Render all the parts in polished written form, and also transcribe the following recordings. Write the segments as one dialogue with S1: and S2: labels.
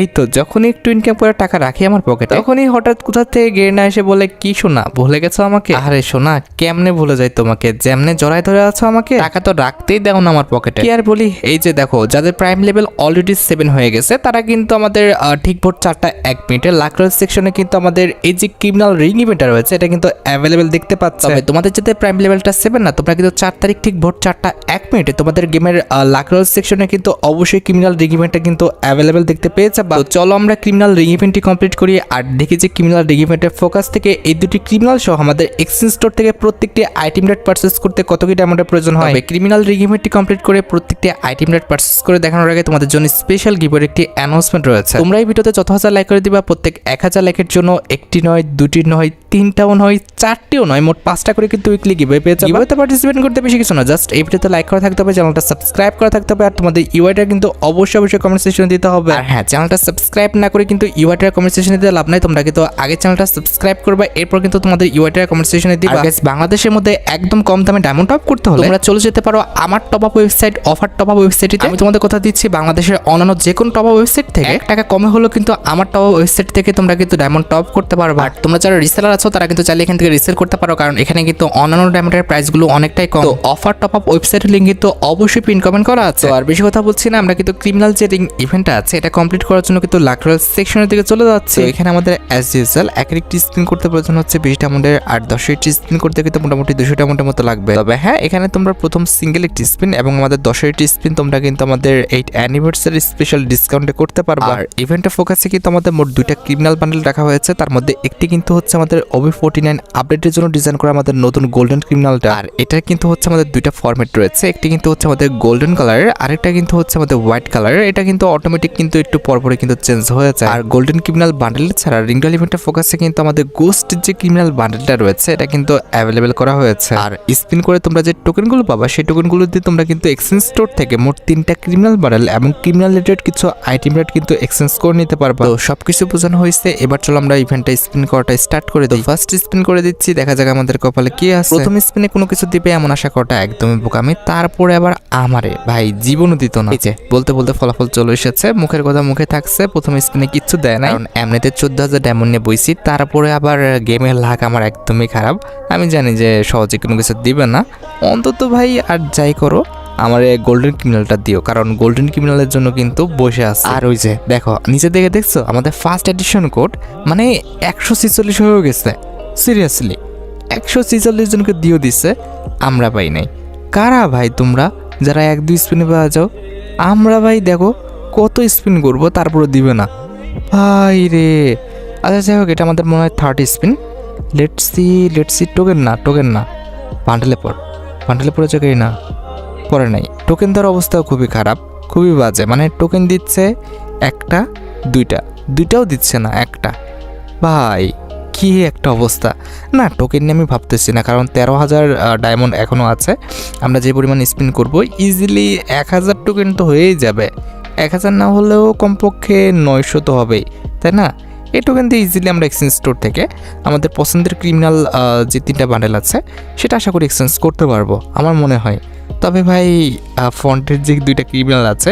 S1: এই তো যখনই একটু ইনকাম করে টাকা রাখি আমার পকেটে তখনই হঠাৎ কোথা থেকে গেরিনা এসে বলে কি শোনা ভুলে গেছো আমাকে। আরে শোনা কেমনে ভুলে যাই তোমাকে, যেমনে জড়াই ধরে আছো আমাকে, টাকা তো রাখতেই দাও না আমার পকেটে। কি আর বলি, এই যে দেখো যাদের প্রাইম লেভেল অলরেডি 7 হয়ে গেছে তারা কিন্তু আমাদের ঠিক ভোট 4টা 1 মিনিটে লাকরোল সেকশনে কিন্তু আমাদের এই যে ক্রিমিনাল রিং ইভেন্টটা রয়েছে এটা কিন্তু অ্যাভেলেবেল দেখতে পাচ্ছ। তবে তোমাদের যাতে প্রাইম লেভেলটা 7 না, তোমরা কিন্তু 4 তারিখ ঠিক ভোট 4টা 1 মিনিটে তোমাদের গেমের লাকরোল সেকশনে কিন্তু অবশ্যই ক্রিমিনাল রিং ইভেন্টটা কিন্তু অ্যাভেলেবেল দেখতে পেয়েছে। চলো আমরা ক্রিমিনাল রিং ইভেন্টটি কমপ্লিট করি আর দেখি যে ক্রিমিনাল রিং ইভেন্টের ফোকাস থেকে এই দুটি ক্রিমিনাল সহ আমাদের এক্সচেঞ্জ স্টোর থেকে প্রত্যেকটি আইটেম রেট পারচেজ করতে কত কি ডায়মন্ডের প্রয়োজন হয়। ক্রিমিনাল রিং ইভেন্টটি কমপ্লিট করে প্রত্যেকটি আইটেম রেট পারচেজ করে দেখানোর আগে তোমাদের জন্য স্পেশাল গিভের একটি অ্যানাউন্সমেন্ট রয়েছে। তোমরা এই ভিডিওতে যত হাজার লাইক করে দিবা প্রত্যেক 1000 লাইকের জন্য একটি নয়, দুটি নয়, তিনটাও নয়, চারটিও নয়, মোট 5টা করে কিন্তু উইকলি গিভে পেয়ে যাবে। গিভেতে পার্টিসিপেট করতে বেশি কিছু না, জাস্ট এই ভিডিওতে লাইক করা থাকতে হবে, চ্যানেলটা সাবস্ক্রাইব করা থাকতে হবে আর তোমাদের ইউআইটা কিন্তু অবশ্যই কমেন্ট সেকশনে দিতে হবে। আর হ্যাঁ, চ্যানেলটা সাবস্ক্রাইব না করে কিন্তু ইউআইটার কমেন্ট সেকশনে দিতে লাভ নাই, তোমরা কিন্তু আগে চ্যানেলটা সাবস্ক্রাইব করবে এরপর কিন্তু তোমাদের ইউআইটার কমেন্ট সেকশনে দিবা। গাইস, বাংলাদেশের মধ্যে একদম কম দামে ডায়মন্ড টপ করতে হলে তোমরা চলে যেতে পারো আমার top up website offer top up ওয়েবসাইটে। আমি তোমাদের কথা দিচ্ছি বাংলাদেশের অন্যান্য যে কোনো টপ আপ ওয়েবসাইট থেকে 1 টাকা কমে হলো কিন্তু আমার টপ আপ ওয়েবসাইট থেকে তোমরা কিন্তু ডায়মন্ড টপ করতে পারবে। আর তোমরা যারা রিসেলার আছো তারা কিন্তু চাইলে এখান থেকে রিসেল করতে পারো, কারণ এখানে কিন্তু অন্যান্য ডায়মন্ডের প্রাইসগুলো অনেকটাই কম। তো অফার টপ আপ ওয়েবসাইটের লিংক কিন্তু অবশ্যই পিন কমেন্ট করা আছে। আর বেশি কথা বলছি না, আমরা কিন্তু ক্রিমিনাল যে রিং ইভেন্টটা আছে এটা কমপ্লিট করার জন্য কিন্তু লাকরোল সেকশনের দিকে চলে যাচ্ছে। এখানে আমাদের অ্যাজ ইউজুয়াল একটি স্পিন করতে প্রয়োজন হচ্ছে 20 ডায়মন্ডের আর 10টি স্পিন করতে কিন্তু মোটামুটি 200 ডায়মন্ডের মতো লাগবে। তবে হ্যাঁ, এখানে তোমরা প্রথম সিঙ্গেল একটি স্পিন এবং আমাদের 10টি স্পিন তোমরা কিন্তু আমাদের 8 অ্যানিভার্সারি স্পেশাল ডিসকাউন্টে করতে পারবে। আর ইভেন্টের ফোকাসে কিন্তু আমাদের মোট 2টা ক্রিমিনাল বান্ডেল রাখা হয়েছে, তার মধ্যে একটি কিন্তু হচ্ছে আমাদের OB49 আপডেটের জন্য ডিজাইন করা আমাদের নতুন গোল্ডেন ক্রিমিনালটা। আর এটা কিন্তু হচ্ছে আমাদের 2টা ফরম্যাট রয়েছে, একটি কিন্তু হচ্ছে আমাদের গোল্ডেন কালারের, আরেকটা কিন্তু হচ্ছে আমাদের হোয়াইট কালারের। এটা কিন্তু অটোমেটিক কিন্তু একটু পরপরে কিন্তু চেঞ্জ হয়ে যায়। আর গোল্ডেন ক্রিমিনাল বান্ডেল ছাড়া রিংডল ইভেন্টের ফোকাসে কিন্তু আমাদের গোস্ট যে ক্রিমিনাল বান্ডেলটা রয়েছে এটা কিন্তু অ্যাভেলেবেল করা হয়েছে। আর স্পিন করে তোমরা যে টোকেনগুলো পাবা সেই টোকেনগুলো দিয়ে তোমরা কিন্তু এক্সচেঞ্জ স্টোর থেকে মোট 3টা ক্রিমিনাল বান্ডেল এবং ক্রিমিনাল রিলেটেড কিছু আইটেম রেট কিন্তু এক্সচেঞ্জ করে নিতে পারবা। তো সবকিছু বোঝানো হয়েছে, এবার চলো আমরা ইভেন্টটা স্পিন করাটা স্টার্ট করে দিই। ফার্স্ট স্পিন করে দিচ্ছি, দেখা যাক আমাদের কপালে কি আছে। প্রথম স্পিনে কোনো কিছু দিবে এমন আশা করাটা একদমই বোকামি। তারপরে আবার আমারে ভাই জীবনও দিত না। এই যে বলতে বলতে ফলাফল চলে এসেছে, মুখের কথা মুখে থাকছে। প্রথম স্পিনে কিচ্ছু দেয় না, কারণ এমনিতে 14,000 ডায়মন্ড নিয়ে বইছি। তারপরে আবার গেমের লাক আমার একদমই খারাপ। আমি জানি যে সহজে কোনো কিছু দিবে না, অন্তত ভাই আর যাই করো আমার গোল্ডেন ক্রিমিনালটা দিও, কারণ গোল্ডেন ক্রিমিনালের জন্য কিন্তু বসে আছে। আর ওই যে দেখো নিচে দেখে দেখছো আমাদের ফার্স্ট এডিশন কোড মানে 146 হয়ে গেছে। সিরিয়াসলি 146 জনকে দিও দিচ্ছে, আমরা পাই নাই। কারা ভাই তোমরা যারা 1-2 স্পিনে পাওয়া যাও? আমরা ভাই দেখো কত স্পিন করবো তারপরে দিবে না ভাই রে। আচ্ছা যাই হোক, এটা আমাদের মনে হয় 30 স্পিন। Let's see. টোকেন না বান্ডেলে পড়ে জায়গায় না পরে নাই। টোকেন দেওয়ার অবস্থাও খুবই খারাপ, খুবই বাজে। মানে টোকেন দিচ্ছে একটা, দুইটাও দিচ্ছে না, একটা। ভাই কি একটা অবস্থা না। টোকেন নিয়ে আমি ভাবতেছি না, কারণ 13,000 ডায়মন্ড এখনও আছে। আমরা যে পরিমাণ স্পিন করব ইজিলি 1000 টোকেন তো হয়েই যাবে। 1000 না হলেও কমপক্ষে 900 তো হবেই, তাই না? এই টোকেন দিয়ে ইজিলি আমরা এক্সচেঞ্জ স্টোর থেকে আমাদের পছন্দের ক্রিমিনাল যে 3টা বান্ডেল আছে সেটা আশা করি এক্সচেঞ্জ করতে পারবো আমার মনে হয়। তবে ভাই ফন্টের যে 2টা ক্রিমিনাল আছে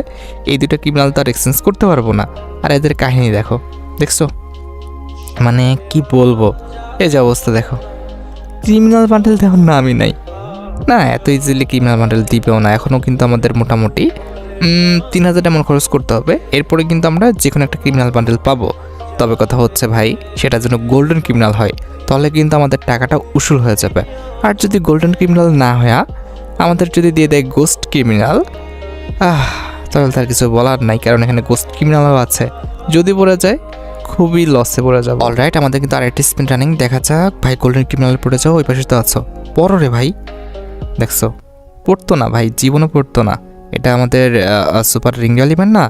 S1: এই 2টা ক্রিমিনাল তো আর এক্সচেঞ্জ করতে পারবো না। আর এদের কাহিনী দেখছো মানে কি বলবো, এই যে অবস্থা দেখো। ক্রিমিনাল বান্ডেল দেওয়ার নামই নাই না, এত ইজিলি ক্রিমিনাল বান্ডেল দিবেও না। এখনও কিন্তু আমাদের মোটামুটি 3000 এমন খরচ করতে হবে, এরপরে কিন্তু আমরা যে কোনো একটা ক্রিমিনাল বান্ডেল পাবো। তবে কথা হচ্ছে ভাই সেটা যেন গোল্ডেন ক্রিমিনাল হয়, তাহলে কিন্তু আমাদের টাকাটা উসুল হয়ে যাবে। আর যদি গোল্ডেন ক্রিমিনাল না হয়ে আমাদের যদি দিয়ে দেয় গোস্ট ক্রিমিনাল, তাহলে তার কিছু বলার নাই, কারণ এখানে গোস্ট ক্রিমিনালও আছে। যদি পড়ে যায় খুবই লসে পড়ে যাবে। অলরাইট, আমাদের কিন্তু আরেকটি স্পিন রানিং। দেখা যাক ভাই গোল্ডেন ক্রিমিনাল পড়ে যাও। ওই পাশে তো আছো, পড়ো রে ভাই। দেখছো পড়তো না ভাই, জীবনও পড়তো না। এটা আমাদের সুপার রিঙ্গল ইভেন্ট না,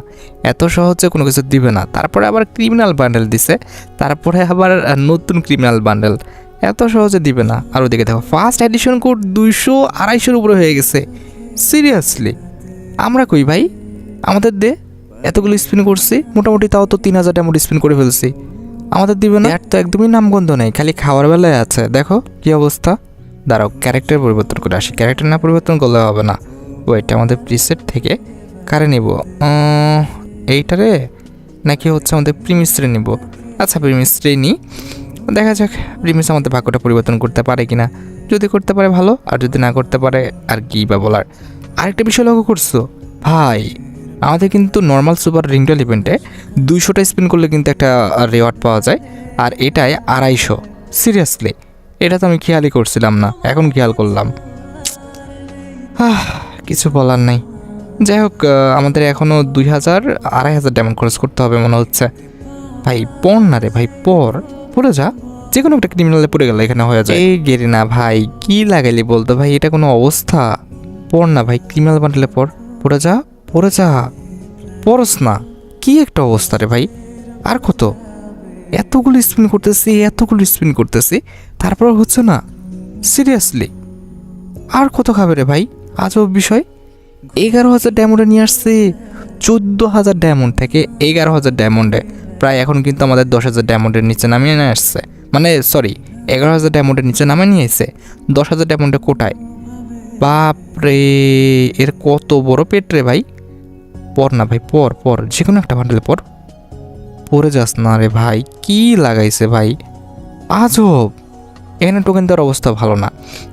S1: এত সহজে কোনো কিছু দিবে না। তারপরে আবার ক্রিমিনাল বান্ডেল দিছে, তারপরে আবার নতুন ক্রিমিনাল বান্ডেল, এত সহজে দিবে না। আর ওদিকে দেখো ফার্স্ট এডিশন কোড 200-250 উপরে হয়ে গেছে। সিরিয়াসলি আমরা কই ভাই? আমাদের দে, এতগুলো স্পিন করছি মোটামুটি, তাও তো 3000 ডায়মন্ড স্পিন করে ফেলছি, আমাদের দিবে না। আর তো একদমই নামগন্ধ নেই, খালি খাওয়ার বেলায় আছে। দেখো কি অবস্থা। দাঁড়াও ক্যারেক্টার পরিবর্তন করে আসি, ক্যারেক্টার না পরিবর্তন করলে হবে না। ওইটা আমাদের প্রিসেট থেকে কারে নিব, এইটারে নাকি হচ্ছে আমাদের প্রিমিসরে নিব? আচ্ছা প্রিমিসরে নিই, দেখা যাক প্রিমিস আমাদের ভাগ্যটা পরিবর্তন করতে পারে কিনা। যদি করতে পারে ভালো, আর যদি না করতে পারে আর কি বা বলার। আরেকটা বিষয় লক্ষ্য করছো ভাই, আমাদের কিন্তু নর্মাল সুপার রিংডল ইভেন্টে 200টা স্পিন করলে কিন্তু একটা রেওয়ার্ড পাওয়া যায়, আর এটাই 250। সিরিয়াসলি এটা তো আমি খেয়ালই করছিলাম না, এখন খেয়াল করলাম। কিছু বলার নাই। যাই হোক, আমাদের এখনও 2000-2500 ডায়মন্ড খরচ করতে হবে মনে হচ্ছে। ভাই পড় না রে ভাই, পড়ে যা, যে কোনো একটা ক্রিমিনালে পড়ে গেলে এখানে হয়ে যায়। এই গেরি না ভাই, কি লাগাইলি বলতো ভাই, এটা কোনো অবস্থা? পড় না ভাই, ক্রিমিনাল বান্ডেলে পড়ে যা, পড়স না। কি একটা অবস্থা রে ভাই। আর কত, এতগুলো স্পিন করতেছি তারপর হচ্ছে না? সিরিয়াসলি আর কত খাবে রে ভাই? আজব বিষয়। 11,000 ডায়মন্ডে নিয়ে আসছে, 14,000 ডায়মন্ড থেকে 11,000 ডায়মন্ডে, প্রায় এখন কিন্তু আমাদের 10,000 ডায়মন্ডের নিচে নামিয়ে নিয়ে আসছে। মানে সরি, 11,000 ডায়মন্ডের নিচে নামিয়ে নিয়ে এসে 10,000 ডায়মন্ডে কোটায়। বাপরে, এর কত বড় পেট রে ভাই। পর না ভাই, পর যে কোনো একটা বান্ডেলে পরে যাস না রে ভাই। কি লাগাইছে ভাই, আজব। এখানে টোকেন দেওয়ার অবস্থা ভালো না,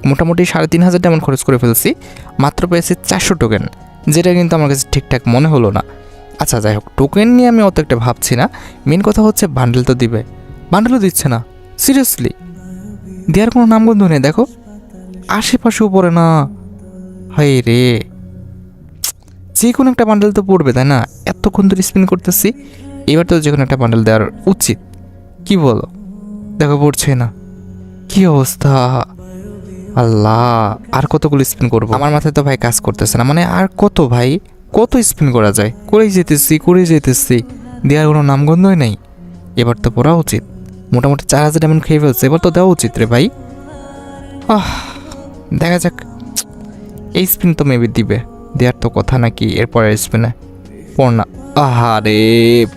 S1: মোটামুটি 3,500 ডায়মন্ড খরচ করে ফেলছি, মাত্র পেয়েছি 400 টোকেন, যেটা কিন্তু আমার কাছে ঠিকঠাক মনে হলো না। আচ্ছা যাই হোক, টোকেন নিয়ে আমি অত একটা ভাবছি না, মেন কথা হচ্ছে বান্ডেল তো দিবে, বান্ডেলও দিচ্ছে না। সিরিয়াসলি দেওয়ার কোনো নামগন্ধ নেই। দেখো আশেপাশেও পড়ে না। হাই রে, যে কোনো একটা বান্ডেল তো পড়বে তাই না? এতক্ষণ ধরে স্পিন করতেছি, এবার তো যে কোনো একটা বান্ডেল দেওয়ার উচিত, কি বলো? দেখো পড়ছে না, কি অবস্থা। আল্লাহ, আর কতগুলো স্পিন করবো? আমার মাথায় তো ভাই কাজ করতেছে না, মানে আর কত ভাই, কত স্পিন করা যায়? করেই যেতেছি, দেওয়ার কোনো নামগন্ধই নেই। এবার তো পড়া উচিত, মোটামুটি 4,000 ডায়মন্ড খেয়ে ফেলছে, এবার তো দেওয়া উচিত রে ভাই। দেখা যাক, এই স্পিন তো মেবি দিবে, দেওয়ার তো কথা নাকি এরপরের স্পিনে। পড় না। আহারে,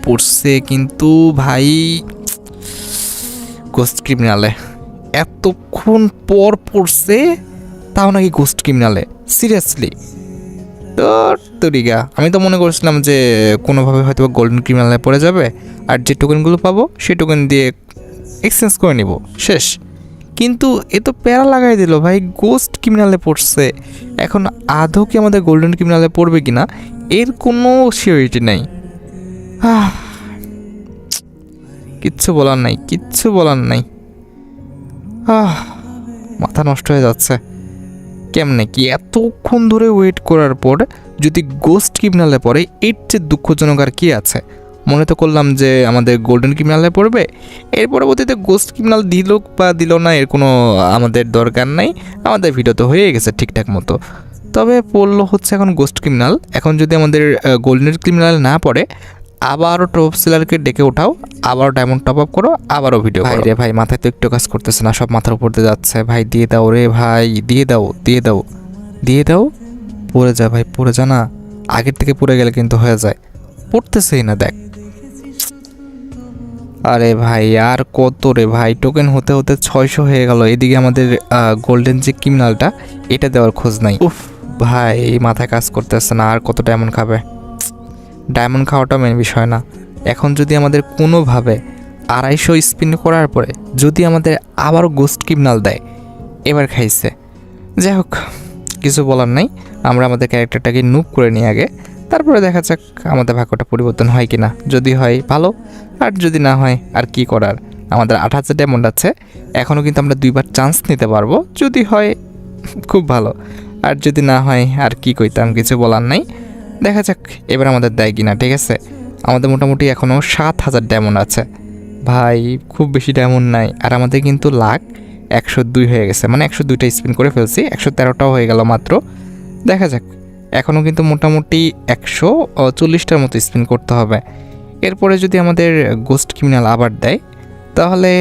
S1: পড়ছে কিন্তু ভাই, গোস্ট ক্রিমিনালে এতক্ষণ পর পড়ছে, তাও নাকি গোস্ট ক্রিমিনালে। সিরিয়াসলি তরিগা, আমি তো মনে করছিলাম যে কোনোভাবে হয়তো গোল্ডেন ক্রিমিনালে পড়ে যাবে, আর যে টোকেনগুলো পাবো সেই টোকেন দিয়ে এক্সচেঞ্জ করে নিব, শেষ। কিন্তু এ তো প্যারা লাগাই দিল ভাই, গোস্ট ক্রিমিনালে পড়ছে। এখন আদৌ কি আমাদের গোল্ডেন ক্রিমিনালে পড়বে কিনা এর কোনো সিওরিটি নেই। কিচ্ছু বলার নাই। মাথা নষ্ট হয়ে যাচ্ছে। কেমনে কি এতক্ষণ ধরে ওয়েট করার পর যদি গোস্ট ক্রিমিনালে পড়ে, এর চেয়ে দুঃখজনক আর কি আছে? মনে তো করলাম যে আমাদের গোল্ডেন ক্রিমিনালে পড়বে, এর পরবর্তীতে গোস্ট ক্রিমিনাল দিল বা দিল না এর কোনো আমাদের দরকার নাই, আমাদের ভিডিও তো হয়ে গেছে ঠিকঠাক মতো। তবে পড়লো হচ্ছে এখন গোস্ট ক্রিমিনাল। এখন যদি আমাদের গোল্ডেন ক্রিমিনাল না পড়ে, আবারও টপ সেলারকে ডেকে ওঠাও, আবারও ডায়মন্ড টপ আপ করো, আবারও ভিডিও। ভাই রে ভাই, মাথায় তো একটু কাজ করতেছে না, সব মাথার উপর দিয়ে যাচ্ছে। ভাই দিয়ে দাও রে ভাই, দিয়ে দাও। পড়ে যা ভাই, পড়ে যা না, আগের থেকে পড়ে গেলে কিন্তু হয়ে যায়। পড়তেছেই না দেখ। আরে ভাই আর কত রে ভাই, টোকেন হতে হতে 600 হয়ে গেল। এদিকে আমাদের গোল্ডেন যে ক্রিমিনালটা, এটা দেওয়ার খোঁজ নাই। উফ ভাই, মাথায় কাজ করতেছে না, আর কত ডায়মন্ড খাবে? ডায়মন্ড খাওয়াটা মেন বিষয় না, এখন যদি আমাদের কোনোভাবে 250 স্পিন করার পরে যদি আমাদের আবারও গোস্ট ক্রিমিনাল দেয়, এবার খাইছে। যাই হোক, কিছু বলার নাই, আমরা আমাদের ক্যারেক্টারটাকে নুব করে নিই আগে, তারপরে দেখা যাক আমাদের ভাগ্যটা পরিবর্তন হয় কি না। যদি হয় ভালো, আর যদি না হয় আর কি করার। আমাদের 8,000 ডায়মন্ড আছে, এখনও কিন্তু আমরা 2বার চান্স নিতে পারবো। যদি হয় খুব ভালো, আর যদি না হয় আর কি কইতাম, কিছু বলার নাই। দেখা যাক এবার আমাদের দেয় কিনা। ঠিক আছে, আমাদের মোটামুটি এখনও 7,000 ডায়মন্ড আছে ভাই, খুব বেশি ডায়মন্ড নাই। আর আমাদের কিন্তু লাখ 102 হয়ে গেছে, মানে 102টা স্পিন করে ফেলছি, 113টাও হয়ে গেল মাত্র। দেখা যাক, এখনও কিন্তু মোটামুটি 140টার মতো স্পিন করতে হবে। এরপরে যদি আমাদের গোস্ট ক্রিমিনাল আবার দেয়, তাহলে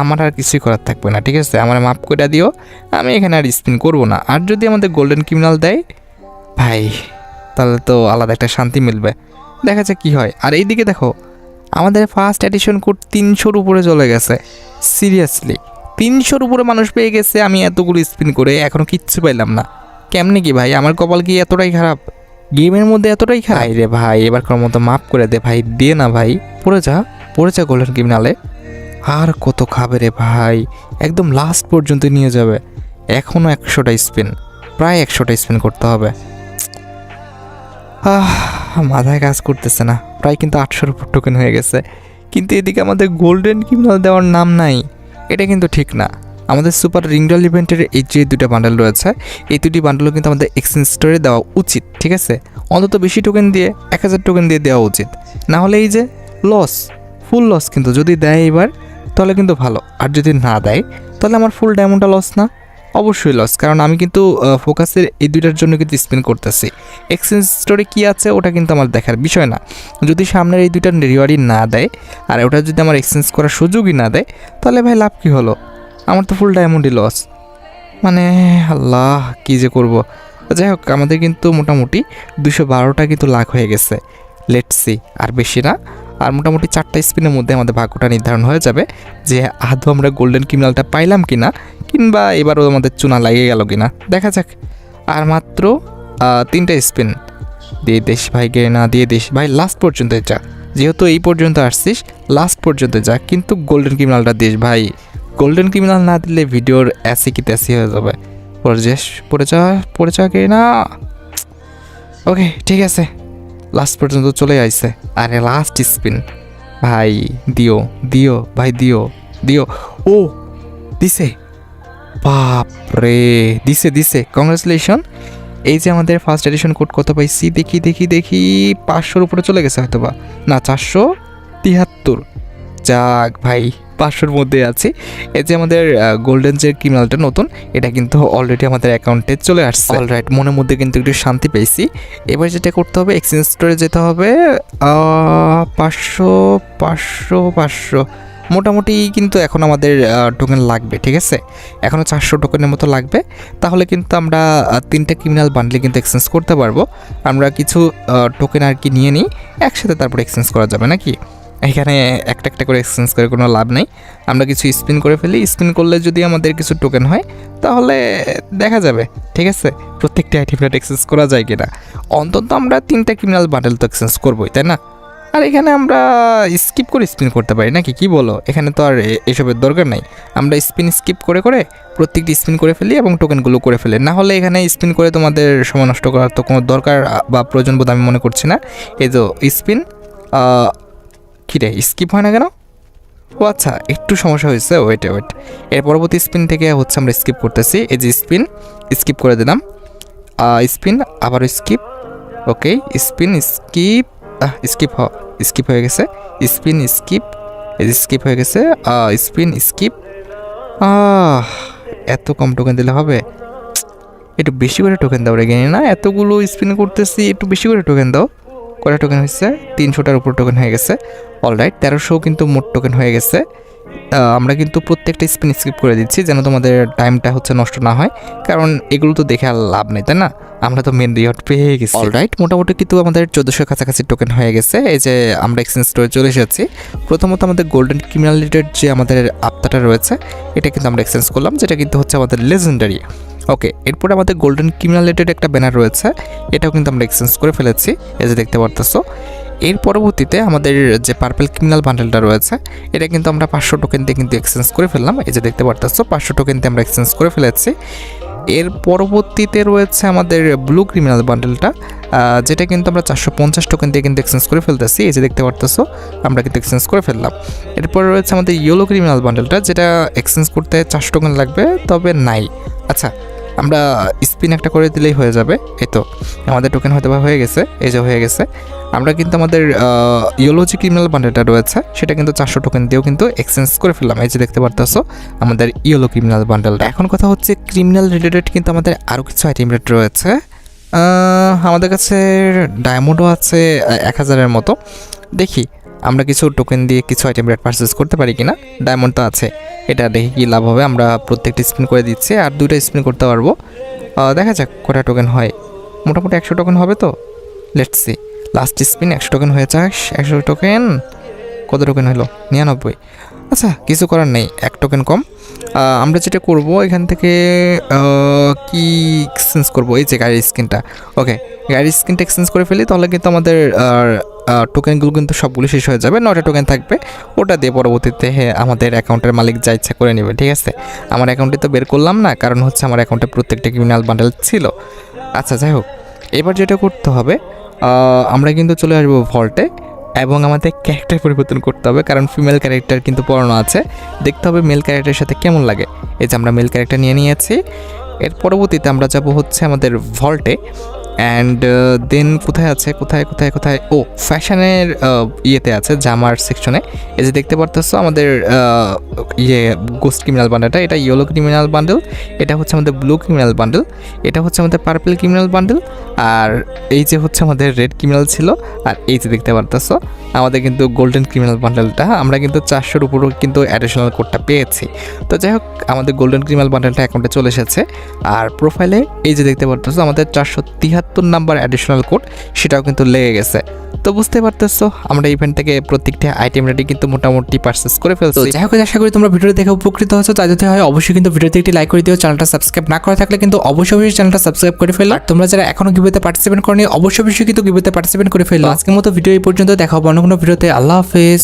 S1: আমার আর কিছুই করার থাকবে না। ঠিক আছে, আমার মাফ করে দিও, আমি এখানে আর স্পিন করবো না। আর যদি আমাদের গোল্ডেন ক্রিমিনাল দেয় ভাই, তাহলে তো আলাদা একটা শান্তি মিলবে। দেখা যাক কী হয়। আর এইদিকে দেখো, আমাদের ফার্স্ট এডিশন কোড 300-র উপরে চলে গেছে। সিরিয়াসলি 300-র উপরে মানুষ পেয়ে গেছে, আমি এতগুলো স্পিন করে এখনও কিচ্ছু পাইলাম না। কেমনে কি ভাই, আমার কপাল কি এতটাই খারাপ? গেমের মধ্যে এতটাই খারাপ রে ভাই, এবার কোন মতো মাফ করে দে ভাই, দে না ভাই, পড়ে যা গোল্ডেন ক্রিমিনালে। আর কত খাবে রে ভাই, একদম লাস্ট পর্যন্ত নিয়ে যাবে। এখনও 100টা স্পিন, প্রায় 100টা স্পিন করতে হবে। মাথায় কাজ করতেছে না, প্রায় কিন্তু 800-র উপর টোকেন হয়ে গেছে, কিন্তু এদিকে আমাদের গোল্ডেন ক্রিমিনাল দেওয়ার নাম নাই। এটা কিন্তু ঠিক না। আমাদের সুপার রিংডল ইভেন্টের এই যে 2টা বান্ডেল রয়েছে, এই 2টি বান্ডেলও কিন্তু আমাদের এক্সচেঞ্জ স্টোরে দেওয়া উচিত, ঠিক আছে? অন্তত বেশি টোকেন দিয়ে 1000 টোকেন দিয়ে দেওয়া উচিত, না হলে এই যে লস, ফুল লস। কিন্তু যদি দেয় এবার তাহলে কিন্তু ভালো, আর যদি না দেয় তাহলে আমার ফুল ডায়মন্ডটা লস না? অবশ্যই লস, কারণ আমি কিন্তু ফোকাসের এই 2টার জন্য কিন্তু স্পিন করতেছি। এক্সচেঞ্জ স্টোরে কী আছে ওটা কিন্তু আমার দেখার বিষয় না। যদি সামনের এই 2টার রিওয়ার্ডই না দেয় আর ওটা যদি আমার এক্সচেঞ্জ করার সুযোগই না দেয়, তাহলে ভাই লাভ কী হলো? আমার তো ফুল ডায়মন্ডই লস। মানে আল্লাহ, কী যে করব। যাই হোক, আমাদের কিন্তু মোটামুটি 212টা কিন্তু লাখ হয়ে গেছে। লেটস সি, আর বেশি না, আর মোটামুটি 4টা স্পিনের মধ্যে আমাদের ভাগ্যটা নির্ধারণ হয়ে যাবে যে আদৌ আমরা গোল্ডেন ক্রিমিনালটা পাইলাম কিনা, কিংবা এবারও আমাদের চুনা লাগিয়ে গেল কিনা, দেখা যাক। আর মাত্র 3টা স্পিন দিয়ে দিস ভাই, না দিয়ে দিস ভাই, লাস্ট পর্যন্ত যা, যেহেতু এই পর্যন্ত আসছিস লাস্ট পর্যন্ত যা, কিন্তু গোল্ডেন ক্রিমিনালটা দিস ভাই। গোল্ডেন ক্রিমিনাল না দিলে ভিডিওর অ্যাসি কি ত্যাসি হয়ে যাবে। পড়ে যা না। ওকে, ঠিক আছে, লাস্ট পর্যন্ত চলে আইছে। আরে লাস্ট স্পিন ভাই, দিও ভাই, দিও। ও দিছে, বাপ রে, দিছে। কংগ্রেচুলেশন। এই যে আমাদের ফার্স্ট এডিশন কোড কত পাইছি, দেখি 500-র উপরে চলে গেছে হয়তো বা, না 473। যাক ভাই, 500-র মধ্যে আছে। এই যে আমাদের গোল্ডেন যে ক্রিমিনালটা নতুন, এটা কিন্তু অলরেডি আমাদের অ্যাকাউন্টে চলে আসছে। অলরাইট, মনের মধ্যে কিন্তু একটু শান্তি পেয়েছি। এবার যেটা করতে হবে, এক্সচেঞ্জ স্টোরে যেতে হবে। 500 মোটামুটি কিন্তু এখন আমাদের টোকেন লাগবে, ঠিক আছে? এখনও 400 টোকেনের মতো লাগবে, তাহলে কিন্তু আমরা 3টা ক্রিমিনাল বান্ডেল কিন্তু এক্সচেঞ্জ করতে পারবো। আমরা কিছু টোকেন আর কি নিয়ে নিই, একসাথে তারপর এক্সচেঞ্জ করা যাবে নাকি? এখানে একটা করে এক্সচেঞ্জ করে কোনো লাভ নেই। আমরা কিছু স্পিন করে ফেলি, স্পিন করলে যদি আমাদের কিছু টোকেন হয় তাহলে দেখা যাবে, ঠিক আছে, প্রত্যেকটা আইটেমটা এক্সচেঞ্জ করা যায় কিনা। অন্তত আমরা 3টা ক্রিমিনাল বান্ডেল তো এক্সচেঞ্জ করবোই, তাই না? আর এখানে আমরা স্কিপ করে স্পিন করতে পারি নাকি, কি বলো? এখানে তো আর এসবের দরকার নাই। আমরা স্কিপ করে প্রত্যেকটি স্পিন করে ফেলি এবং টোকেনগুলো করে ফেলি। না হলে এখানে স্পিন করে তোমাদের সময় নষ্ট করার তো কোনো দরকার বা প্রয়োজন বোধ আমি মনে করছি না। এই তো স্পিন, কী রে, স্কিপ হয় না কেন? ও আচ্ছা, একটু সমস্যা হয়েছে, ওয়েট। এর পরবর্তী স্পিন থেকে হচ্ছে আমরা স্কিপ করতেছি। এই যে স্কিপ করে দিলাম, স্পিন, আবারও স্কিপ। ওকে, স্কিপ হয়ে গেছে। স্পিন স্কিপ, এই যে স্কিপ হয়ে গেছে। Spin skip. এত কম টোকেন দিলে হবে? একটু বেশি করে টোকেন দাও রে গেনি না, এতগুলো স্পিন করতেছি, একটু বেশি করে টোকেন দাও। কটা টোকেন হয়েছে? 300টার উপর টোকেন হয়ে গেছে। অলরাইট, 1300 কিন্তু মোট টোকেন হয়ে গেছে। আমরা কিন্তু প্রত্যেকটা স্পিন স্কিপ করে দিচ্ছি যেন তোমাদের টাইমটা হচ্ছে নষ্ট না হয়, কারণ এগুলো তো দেখে আর লাভ নেই, তাই না? আমরা তো মেন রিওয়ার্ড পেয়ে গেছি। অলরাইট, মোটামুটি কিন্তু আমাদের 1400 কাছাকাছি টোকেন হয়ে গেছে। এই যে আমরা এক্সচেঞ্জ স্টোরে চলে এসেছি। প্রথমত আমাদের গোল্ডেন ক্রিমিনাল রিলেটেড যে আমাদের আত্মাটা রয়েছে, এটা কিন্তু আমরা এক্সচেঞ্জ করলাম, যেটা কিন্তু হচ্ছে আমাদের লেজেন্ডারি। ওকে, এরপরে আমাদের গোল্ডেন ক্রিমিনাল রিলেটেড একটা ব্যানার রয়েছে, এটাও কিন্তু আমরা এক্সচেঞ্জ করে ফেলেছি, এই যে দেখতে পারতেছো। এর পরবর্তীতে আমাদের যে পার্পল ক্রিমিনাল বান্ডেলটা রয়েছে, এটা কিন্তু আমরা 500 টোকেন দিয়ে কিন্তু এক্সচেঞ্জ করে ফেললাম, এই যে দেখতে পারতেছো 500 টোকেন দিয়ে আমরা এক্সচেঞ্জ করে ফেলেছি। এর পরবর্তীতে রয়েছে আমাদের ব্লু ক্রিমিনাল বান্ডেলটা, যেটা কিন্তু আমরা 450 টোকেন দিয়ে কিন্তু এক্সচেঞ্জ করে ফেলতেছি, এই যে দেখতে পারতেছো আমরা কিন্তু এক্সচেঞ্জ করে ফেললাম। এরপর রয়েছে আমাদের ইয়েলো ক্রিমিনাল বান্ডেলটা, যেটা এক্সচেঞ্জ করতে 400 টোকেন লাগবে, তবে নাই। আচ্ছা, আমরা স্পিন একটা করে দিলেই হয়ে যাবে। এই তো আমাদের টোকেন হয়তো বা হয়ে গেছে, এই যে হয়ে গেছে। আমরা কিন্তু আমাদের ইয়েলো যে ক্রিমিনাল বান্ডেলটা রয়েছে, সেটা কিন্তু 400 টোকেন দিয়েও কিন্তু এক্সচেঞ্জ করে ফেললাম, এই যে দেখতে পারতেছো আমাদের ইয়েলো ক্রিমিনাল বান্ডেলটা। এখন কথা হচ্ছে ক্রিমিনাল রিলেটেড কিন্তু আমাদের আরও কিছু আইটেম রেট রয়েছে। আমাদের কাছে ডায়মন্ডও আছে 1000-এর মতো। দেখি আমরা কিছু টোকেন দিয়ে কিছু আইটেম রেট পারচেস করতে পারি কিনা। ডায়মন্ড তো আছে, এটা দেখি কী লাভ হবে। আমরা প্রত্যেকটি স্পিন করে দিচ্ছি, আর 2টা স্পিন করতে পারবো। দেখা যাক কটা টোকেন হয়। মোটামুটি 100 টোকেন হবে তো, let's see. Last spin 100 token হয়ে যাক। 100 টোকেন, কত টোকেন হলো? 99। আচ্ছা কিছু করার নেই, 1 টোকেন কম। আমরা যেটা করব এখান থেকে কি এক্সচেঞ্জ করব, এই যে গাড়ির স্কিনটা। ওকে, গাড়ির স্কিনটা এক্সচেঞ্জ করে ফেলি, তাহলে কিন্তু আমাদের টোকেনগুলো কিন্তু সবগুলো শেষ হয়ে যাবে। 9টা টোকেন থাকবে, ওটা দিয়ে পরবর্তীতে আমাদের অ্যাকাউন্টের মালিক যা ইচ্ছা করে নেবে, ঠিক আছে। আমার অ্যাকাউন্টে তো বের করলাম না, কারণ হচ্ছে আমার অ্যাকাউন্টে প্রত্যেকটা ক্রিমিনাল বান্ডেল ছিল। আচ্ছা যাই হোক, এবার যেটা করতে হবে, আমরা কিন্তু চলে আসবো ভল্টে, এবং আমাদের ক্যারেক্টার পরিবর্তন করতে হবে, কারণ ফিমেল ক্যারেক্টার কিন্তু পড়ানো আছে। দেখতে হবে মেল ক্যারেক্টারের সাথে কেমন লাগে। এই যে আমরা মেল ক্যারেক্টার নিয়ে নিয়েছি। এর পরবর্তীতে আমরা যাব হচ্ছে আমাদের ভল্টে, অ্যান্ড দেন কোথায় আছে, কোথায় ও ফ্যাশনের ইয়েতে আছে, জামার সেকশনে। এই যে দেখতে পারতেছো আমাদের গোস্ট ক্রিমিনাল বান্ডেলটা, এটা ইয়েলো ক্রিমিনাল বান্ডেল, এটা হচ্ছে আমাদের ব্লু ক্রিমিনাল বান্ডেল, এটা হচ্ছে আমাদের পার্পল ক্রিমিনাল বান্ডেল, আর এই যে হচ্ছে আমাদের রেড ক্রিমিনাল ছিল, আর এই যে দেখতে পারতেছো আমাদের কিন্তু গোল্ডেন ক্রিমিনাল বান্ডেলটা। আমরা কিন্তু 400-র উপরও কিন্তু অ্যাডিশনাল কোডটা পেয়েছি। তো যাই হোক, আমাদের গোল্ডেন ক্রিমিনাল বান্ডেলটা অ্যাকাউন্টে চলে এসেছে। আর প্রোফাইলে এই যে দেখতে পারতেছো আমাদের 473 নাম্বার অ্যাডিশনাল কোড, সেটাও কিন্তু লেগে গেছে। তো বুঝতে পারতেছো আমরা ইভেন্ট থেকে প্রত্যেকটা আইটেম রেডি কিন্তু মোটামুটি পারচেস করে ফেলছি। যাই হোক, আশা করি তোমরা ভিডিও দেখে উপকৃত হয়েছো। তাই যদি হয় অবশ্যই কিন্তু ভিডিওতে একটি লাইক করে দিও। চ্যানেলটা সাবস্ক্রাইব না করা থাকলে কিন্তু অবশ্যই চ্যানেলটা সাবস্ক্রাইব করে ফেলো। আর তোমরা যারা এখনো গিভওয়েতে পার্টিসিপেট করনি, অবশ্যই কিন্তু গিভওয়েতে পার্টিসিপেট করে ফেলো। আজকের মতো ভিডিও এই পর্যন্ত, দেখা হবে অন্য কোনো ভিডিওতে। আল্লাহ হাফেজ।